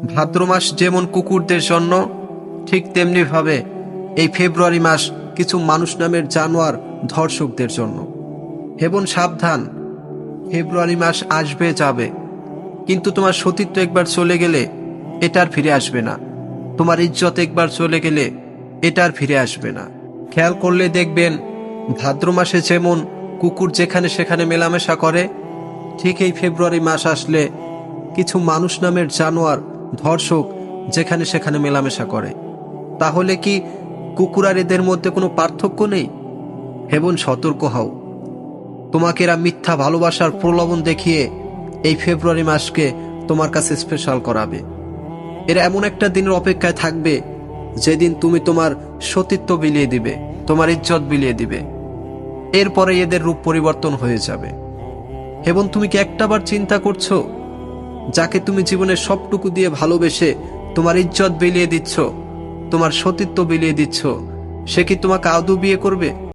ভাদ্র মাস যেমন কুকুরদের জন্য, ঠিক তেমনি ভাবে এই ফেব্রুয়ারি মাস কিছু মানুষ নামের জানোয়ার ধর্ষকদের জন্য। হেবন সাবধান, ফেব্রুয়ারি মাস আসবে যাবে, কিন্তু তোমার সতীত্ব একবার চলে গেলে এটা আর ফিরে আসবে না। তোমার ইজ্জত একবার চলে গেলে এটা আর ফিরে আসবে না। খেয়াল করলে দেখবেন, ভাদ্র মাসে যেমন কুকুর যেখানে সেখানে মেলামেশা করে, ঠিক এই ফেব্রুয়ারি মাস আসলে কিছু মানুষ নামের জানোয়ার ধর্ষক যেখানে সেখানে মেলামেশা করে। তাহলে কি কুকুর আর এদের মধ্যে কোনো পার্থক্য নেই? হেবন সতর্ক হও, তোমাকে এরা মিথ্যা ভালোবাসার প্রলোভন দেখিয়ে এই ফেব্রুয়ারি মাসকে তোমার কাছে স্পেশাল করাবে। এরা এমন একটা দিনের অপেক্ষায় থাকবে যেদিন তুমি তোমার সতীত্ব বিলিয়ে দিবে, তোমার ইজ্জত বিলিয়ে দিবে। এরপরে এদের রূপ পরিবর্তন হয়ে যাবে। এবং তুমি কি একটাবার চিন্তা করছো, যাকে তুমি জীবনের সবটুকু দিয়ে ভালোবেসে তোমার ইজ্জত বিলিয়ে দিচ্ছ, তোমার সতীত্ব বিলিয়ে দিচ্ছ, সে কি তোমাকে আদৌ বিয়ে করবে?